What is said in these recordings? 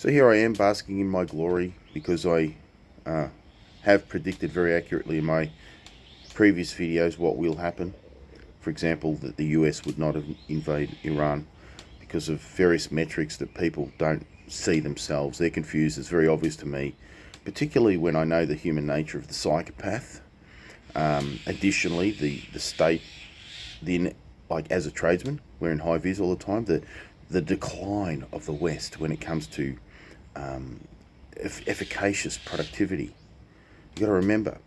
So here I am basking in my glory because I have predicted very accurately in my previous videos what will happen. For example, that the US would not invade Iran because of various metrics that people don't see themselves. They're confused. It's very obvious to me, particularly when I know the human nature of the psychopath. Additionally, the state, like as a tradesman, we're in high vis all the time. The decline of the West when it comes to efficacious productivity. You got to remember,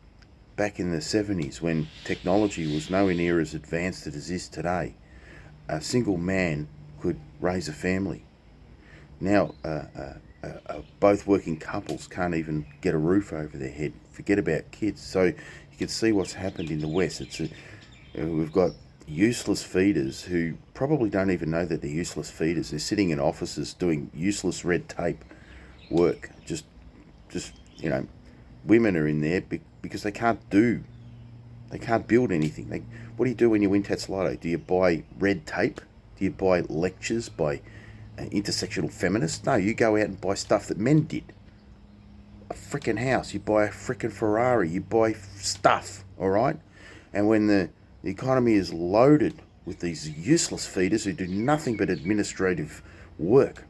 back in the 70s, when technology was nowhere near as advanced as it is today, a single man could raise a family. Now, both working couples can't even get a roof over their head. Forget about kids. So you can see what's happened in the West. We've got useless feeders who probably don't even know that they're useless feeders. They're sitting in offices doing useless red tape work. Just women are in there because they can't build anything. What do you do when you win Tatslotto? Do you buy red tape? Do you buy lectures by intersectional feminists? No, you go out and buy stuff that men did. A freaking house. You buy a freaking Ferrari. You buy stuff, all right? And when the economy is loaded with these useless feeders who do nothing but administrative work,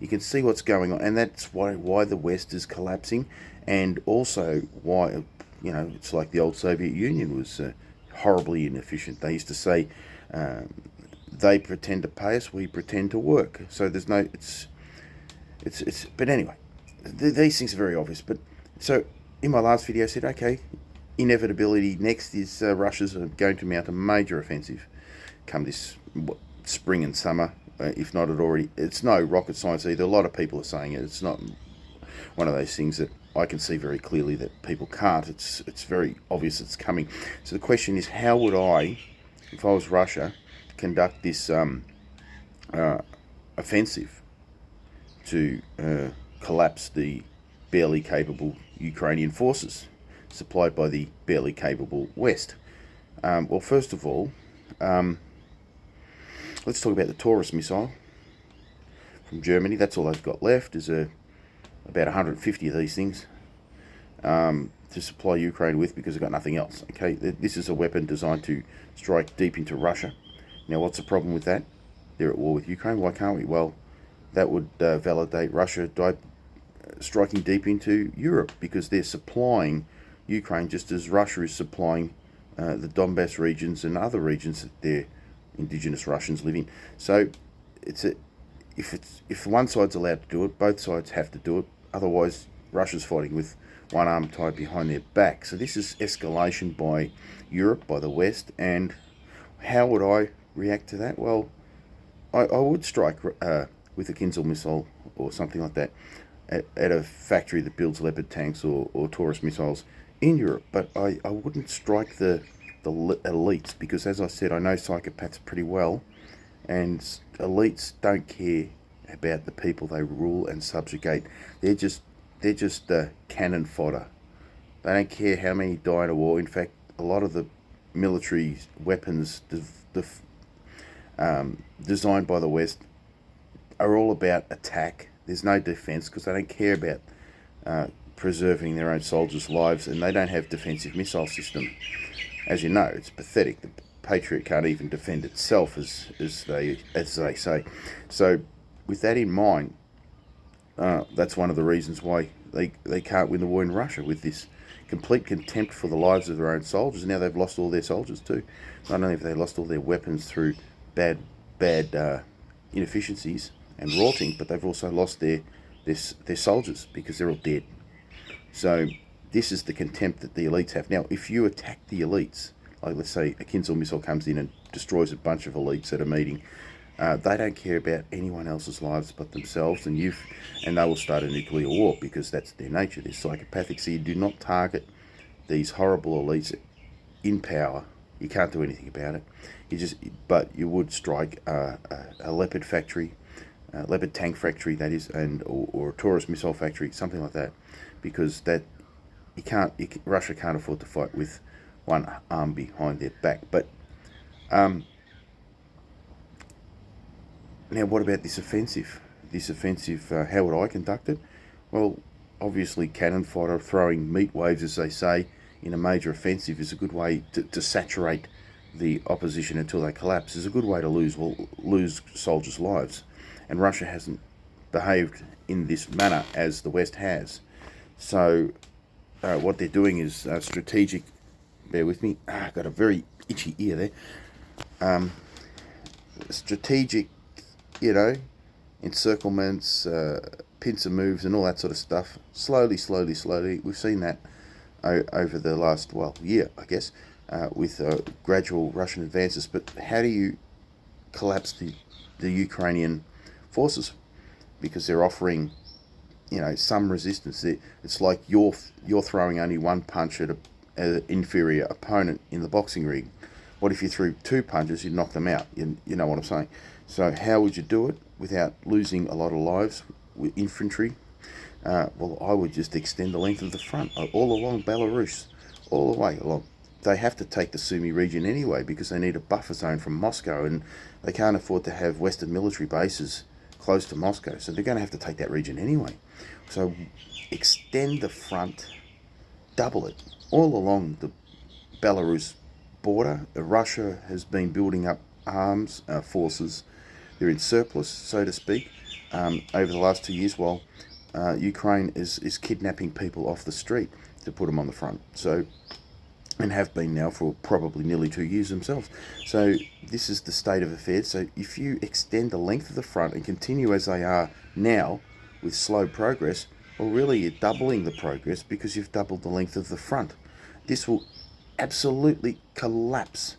you can see what's going on. And that's why the West is collapsing, and also why, it's like the old Soviet Union was horribly inefficient. They used to say, they pretend to pay us, we pretend to work. So there's no, but anyway, these things are very obvious. But so in my last video I said, okay, inevitability next is Russia's going to mount a major offensive come this spring and summer, if not it already. It's no rocket science either. A lot of people are saying it. It's not one of those things that I can see very clearly that people can't. It's very obvious it's coming. So the question is, how would I, if I was Russia, conduct this offensive to collapse the barely capable Ukrainian forces supplied by the barely capable West? Well, first of all, let's talk about the Taurus missile from Germany. That's all they've got left, is about 150 of these things to supply Ukraine with, because they've got nothing else. Okay, this is a weapon designed to strike deep into Russia. Now, what's the problem with that? They're at war with Ukraine. Why can't we? Well, that would validate Russia striking deep into Europe, because they're supplying Ukraine just as Russia is supplying the Donbass regions and other regions that their indigenous Russians live in. So if one side's allowed to do it, both sides have to do it. Otherwise, Russia's fighting with one arm tied behind their back. So this is escalation by Europe, by the West. And how would I react to that? Well, I would strike with a Kinzhal missile or something like that at a factory that builds Leopard tanks or Taurus missiles in Europe. But I wouldn't strike the elites, because, as I said, I know psychopaths pretty well, and elites don't care about the people they rule and subjugate. They're just cannon fodder. They don't care how many die in a war. In fact, a lot of the military weapons designed by the West are all about attack. There's no defense, because they don't care about preserving their own soldiers' lives, and they don't have defensive missile system. As you know, it's pathetic. The Patriot can't even defend itself, as they say. So, with that in mind, that's one of the reasons why they can't win the war in Russia, with this complete contempt for the lives of their own soldiers. Now they've lost all their soldiers too. Not only have they lost all their weapons through bad inefficiencies and rorting, but they've also lost their soldiers, because they're all dead. So this is the contempt that the elites have. Now, if you attack the elites, like let's say a Kinzhal missile comes in and destroys a bunch of elites at a meeting, they don't care about anyone else's lives but themselves, and they will start a nuclear war, because that's their nature. They're psychopathic. So you do not target these horrible elites in power. You can't do anything about it. But you would strike a Leopard factory, Leopard tank factory, that is, or a Taurus missile factory, something like that, because that Russia can't afford to fight with one arm behind their back. But now, what about this offensive? this offensive, how would I conduct it? Well, obviously cannon fodder, throwing meat waves, as they say, in a major offensive is a good way to saturate the opposition until they collapse. Is a good way to lose soldiers' lives. And Russia hasn't behaved in this manner as the West has. So what they're doing is strategic. Bear with me. I got a very itchy ear there. Strategic, encirclements, pincer moves, and all that sort of stuff. Slowly. We've seen that over the last year, I guess, with gradual Russian advances. But how do you collapse the Ukrainian forces? Because they're offering, some resistance. It's like you're throwing only one punch at an inferior opponent in the boxing ring. What if you threw 2 punches? You'd knock them out. You know what I'm saying? So how would you do it without losing a lot of lives with infantry? Well, I would just extend the length of the front all along Belarus, all the way along. They have to take the Sumy region anyway because they need a buffer zone from Moscow, and they can't afford to have Western military bases close to Moscow, so they're going to have to take that region anyway. So extend the front, double it, all along the Belarus border. Russia has been building up arms forces. They're in surplus, so to speak, over the last 2 years, while Ukraine is kidnapping people off the street to put them on the front. So, and have been now for probably nearly 2 years themselves. So this is the state of affairs. So if you extend the length of the front and continue as they are now with slow progress, well, really you're doubling the progress because you've doubled the length of the front. This will absolutely collapse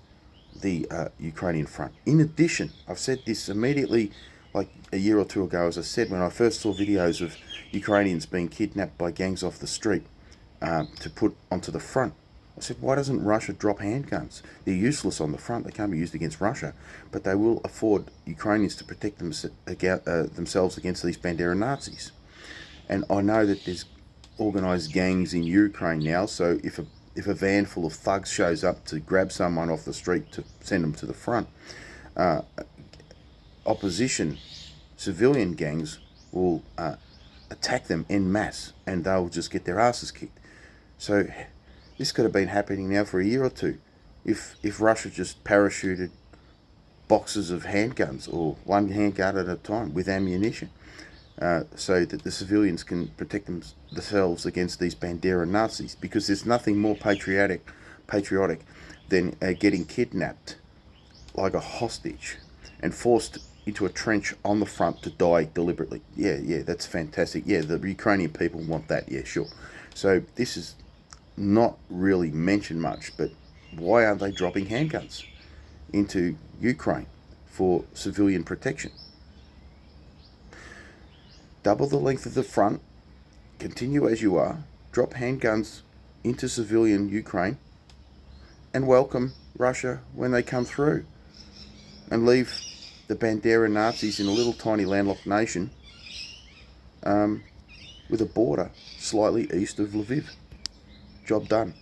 the Ukrainian front. In addition, I've said this immediately, like a year or two ago, as I said, when I first saw videos of Ukrainians being kidnapped by gangs off the street to put onto the front. I said, why doesn't Russia drop handguns? They're useless on the front. They can't be used against Russia, but they will afford Ukrainians to protect themselves against these Bandera Nazis. And I know that there's organised gangs in Ukraine now, so if a van full of thugs shows up to grab someone off the street to send them to the front, opposition civilian gangs will attack them en masse, and they'll just get their asses kicked. So this could have been happening now for a year or two if Russia just parachuted boxes of handguns, or one handgun at a time with ammunition, so that the civilians can protect themselves against these Bandera Nazis, because there's nothing more patriotic than getting kidnapped like a hostage and forced into a trench on the front to die deliberately. Yeah, that's fantastic. Yeah, the Ukrainian people want that. Yeah, sure. So this is not really mentioned much, but why aren't they dropping handguns into Ukraine for civilian protection? Double the length of the front, continue as you are, drop handguns into civilian Ukraine, and welcome Russia when they come through, and leave the Bandera Nazis in a little tiny landlocked nation with a border slightly east of Lviv. Job done.